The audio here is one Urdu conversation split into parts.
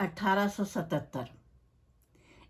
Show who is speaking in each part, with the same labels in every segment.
Speaker 1: 1877।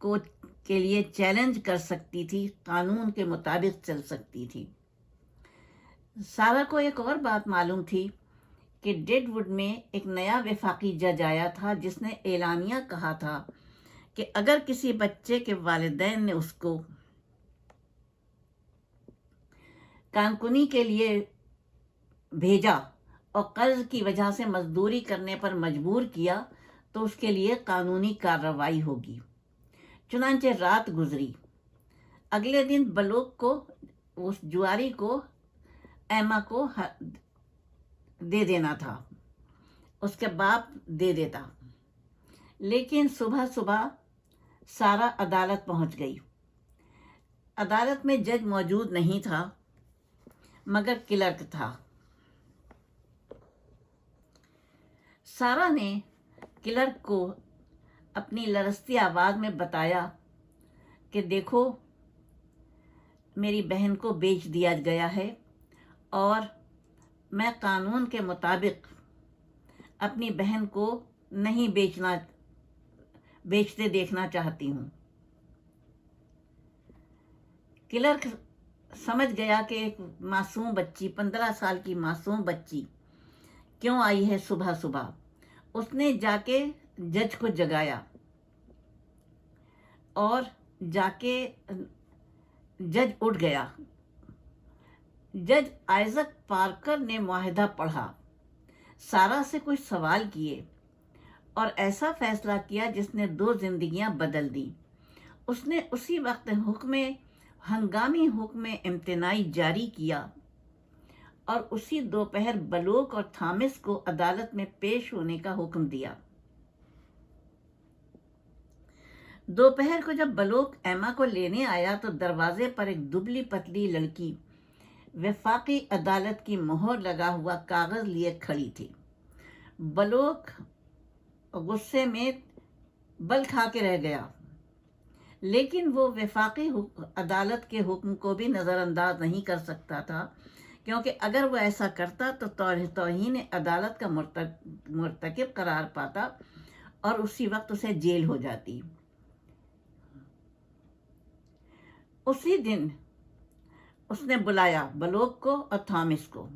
Speaker 1: کو کے لیے چیلنج کر سکتی تھی، قانون کے مطابق چل سکتی تھی۔ سارا کو ایک اور بات معلوم تھی کہ ڈیڈ ووڈ میں ایک نیا وفاقی جج آیا تھا جس نے اعلانیہ کہا تھا کہ اگر کسی بچے کے والدین نے اس کو کانکنی کے لیے بھیجا اور قرض کی وجہ سے مزدوری کرنے پر مجبور کیا تو اس کے لیے قانونی کارروائی ہوگی۔ چنانچہ رات گزری۔ اگلے دن بلوک کو، اس جواری کو، ایما کو دے دینا تھا، اس کے باپ دے دیتا، لیکن صبح صبح سارا عدالت پہنچ گئی۔ عدالت میں جج موجود نہیں تھا مگر کلرک تھا۔ سارا نے کلرک کو اپنی لرزتی آواز میں بتایا کہ دیکھو، میری بہن کو بیچ دیا گیا ہے اور میں قانون کے مطابق اپنی بہن کو نہیں بیچتے دیکھنا چاہتی ہوں۔ کلرک سمجھ گیا کہ ایک معصوم بچی، 15 سال کی معصوم بچی کیوں آئی ہے صبح صبح۔ اس نے جا کے جج کو جگایا اور جا کے جج اٹھ گیا۔ جج آئزک پارکر نے معاہدہ پڑھا، سارا سے کچھ سوال کیے اور ایسا فیصلہ کیا جس نے 2 زندگیاں بدل دی۔ اس نے اسی وقت ہنگامی حکم امتناعی جاری کیا اور اسی دوپہر بلوک اور تھامس کو عدالت میں پیش ہونے کا حکم دیا۔ دوپہر کو جب بلوک ایما کو لینے آیا تو دروازے پر ایک دبلی پتلی لڑکی وفاقی عدالت کی مہر لگا ہوا کاغذ لیے کھڑی تھی۔ بلوک غصے میں بل کھا کے رہ گیا، لیکن وہ وفاقی عدالت کے حکم کو بھی نظر انداز نہیں کر سکتا تھا، کیونکہ اگر وہ ایسا کرتا تو توہین عدالت کا مرتکب قرار پاتا اور اسی وقت اسے جیل ہو جاتی۔ اسی دن اس نے بلایا بلوک کو اور تھامس کو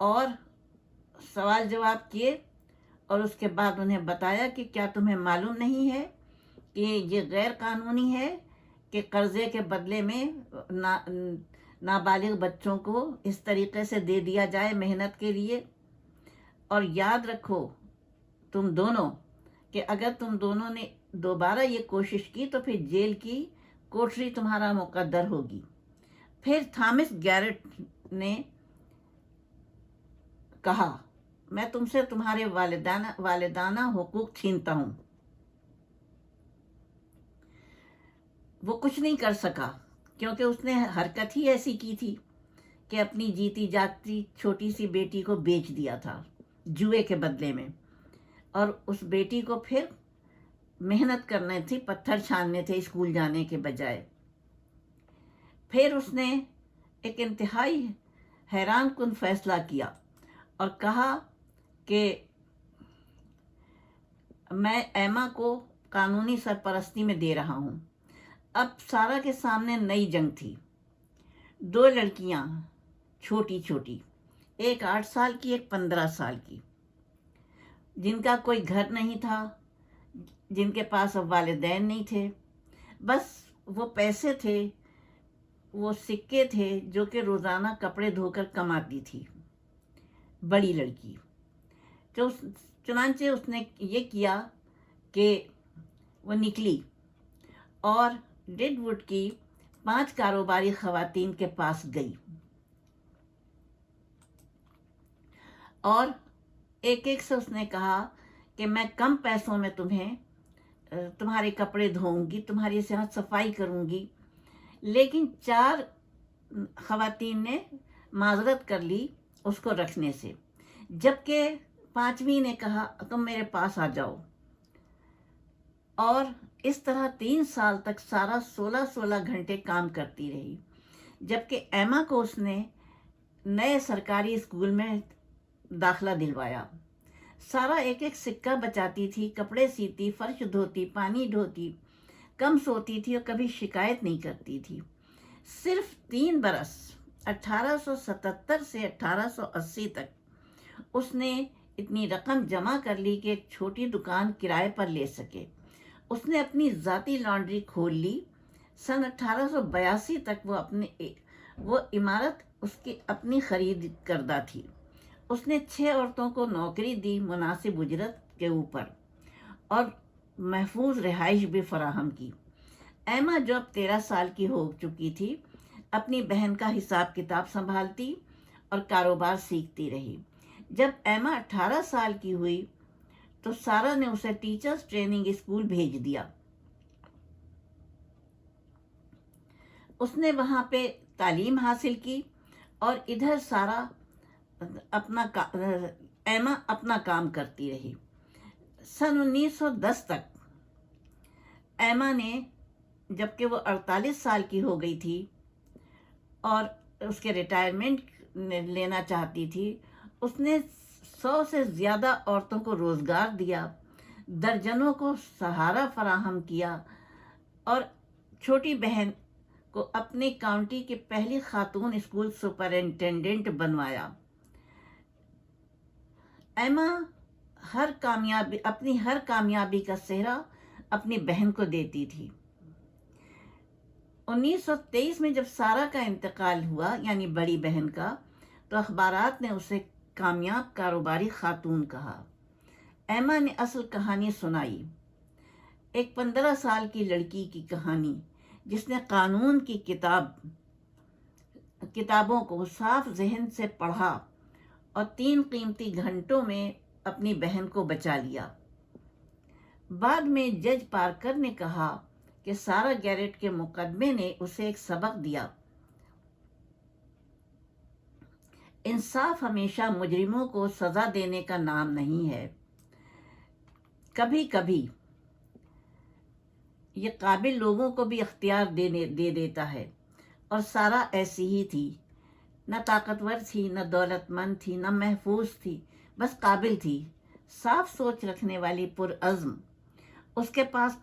Speaker 1: اور سوال جواب کیے، اور اس کے بعد انہیں بتایا کہ کیا تمہیں معلوم نہیں ہے کہ یہ غیر قانونی ہے کہ قرضے کے بدلے میں نابالغ بچوں کو اس طریقے سے دے دیا جائے محنت کے لیے۔ اور یاد رکھو تم دونوں کہ اگر تم دونوں نے دوبارہ یہ کوشش کی تو پھر جیل کی کوٹری تمہارا مقدر ہوگی۔ پھر تھامس گیرٹ نے کہا، میں تم سے تمہارے والدانہ حقوق چھینتا ہوں۔ وہ کچھ نہیں کر سکا کیونکہ اس نے حرکت ہی ایسی کی تھی کہ اپنی جیتی جاگتی چھوٹی سی بیٹی کو بیچ دیا تھا جوئے کے بدلے میں، اور اس بیٹی کو پھر محنت کرنے تھی، پتھر چھاننے تھے اسکول جانے کے بجائے۔ پھر اس نے ایک انتہائی حیران کن فیصلہ کیا اور کہا کہ میں ایما کو قانونی سرپرستی میں دے رہا ہوں۔ اب سارا کے سامنے نئی جنگ تھی۔ 2 لڑکیاں چھوٹی چھوٹی، ایک 8 سال کی، ایک 15 سال کی، جن کا کوئی گھر نہیں تھا، جن کے پاس اب والدین نہیں تھے، بس وہ پیسے تھے، وہ سکے تھے جو کہ روزانہ کپڑے دھو کر کماتی تھی بڑی لڑکی۔ چنانچہ اس نے یہ کیا کہ وہ نکلی اور ڈیڈ ووڈ کی 5 کاروباری خواتین کے پاس گئی اور ایک ایک سے اس نے کہا کہ میں کم پیسوں میں تمہارے کپڑے دھوؤں گی، تمہاری صحت صفائی کروں گی۔ لیکن 4 خواتین نے معذرت کر لی اس کو رکھنے سے، جبکہ 5ویں نے کہا تم میرے پاس آ جاؤ۔ اور اس طرح 3 سال تک سارا 16 گھنٹے کام کرتی رہی، جبکہ ایما کو اس نے نئے سرکاری اسکول میں داخلہ دلوایا۔ سارا ایک ایک سکہ بچاتی تھی، کپڑے سیتی، فرش دھوتی، پانی ڈھوتی، کم سوتی تھی اور کبھی شکایت نہیں کرتی تھی۔ صرف 3 برس 1877 سے 1880 تک اس نے اتنی رقم جمع کر لی کہ ایک چھوٹی دکان کرائے پر لے سکے۔ اس نے اپنی ذاتی لانڈری کھول لی۔ سن 1882 تک وہ عمارت اس کی اپنی خرید کردہ تھی۔ اس نے 6 عورتوں کو نوکری دی مناسب اجرت کے اوپر، اور محفوظ رہائش بھی فراہم کی۔ ایما جو اب 13 سال کی ہو چکی تھی، اپنی بہن کا حساب کتاب سنبھالتی اور کاروبار سیکھتی رہی۔ جب ایما 18 سال کی ہوئی تو سارا نے اسے ٹیچرز ٹریننگ اسکول بھیج دیا۔ اس نے وہاں پہ تعلیم حاصل کی اور ادھر ایما اپنا کام کرتی رہی۔ سن 1910 تک ایما نے، جبکہ وہ 48 سال کی ہو گئی تھی اور اس کے ریٹائرمنٹ لینا چاہتی تھی، اس نے 100 سے زیادہ عورتوں کو روزگار دیا، درجنوں کو سہارا فراہم کیا، اور چھوٹی بہن کو اپنی کاؤنٹی کی پہلی خاتون اسکول سپرنٹینڈنٹ بنوایا۔ ایما اپنی ہر کامیابی کا سہرا اپنی بہن کو دیتی تھی۔ 1923 میں جب سارا کا انتقال ہوا، یعنی بڑی بہن کا، تو اخبارات نے اسے کامیاب کاروباری خاتون کہا۔ ایما نے اصل کہانی سنائی، ایک 15 سال کی لڑکی کی کہانی جس نے قانون کی کتابوں کو صاف ذہن سے پڑھا اور 3 قیمتی گھنٹوں میں اپنی بہن کو بچا لیا۔ بعد میں جج پارکر نے کہا کہ سارا گیرٹ کے مقدمے نے اسے ایک سبق دیا۔ انصاف ہمیشہ مجرموں کو سزا دینے کا نام نہیں ہے، کبھی کبھی یہ قابل لوگوں کو بھی اختیار دے دیتا ہے، اور سارا ایسی ہی تھی، نہ طاقتور تھی، نہ دولت مند تھی، نہ محفوظ تھی، بس قابل تھی، صاف سوچ رکھنے والی، پرعزم۔ اس کے پاس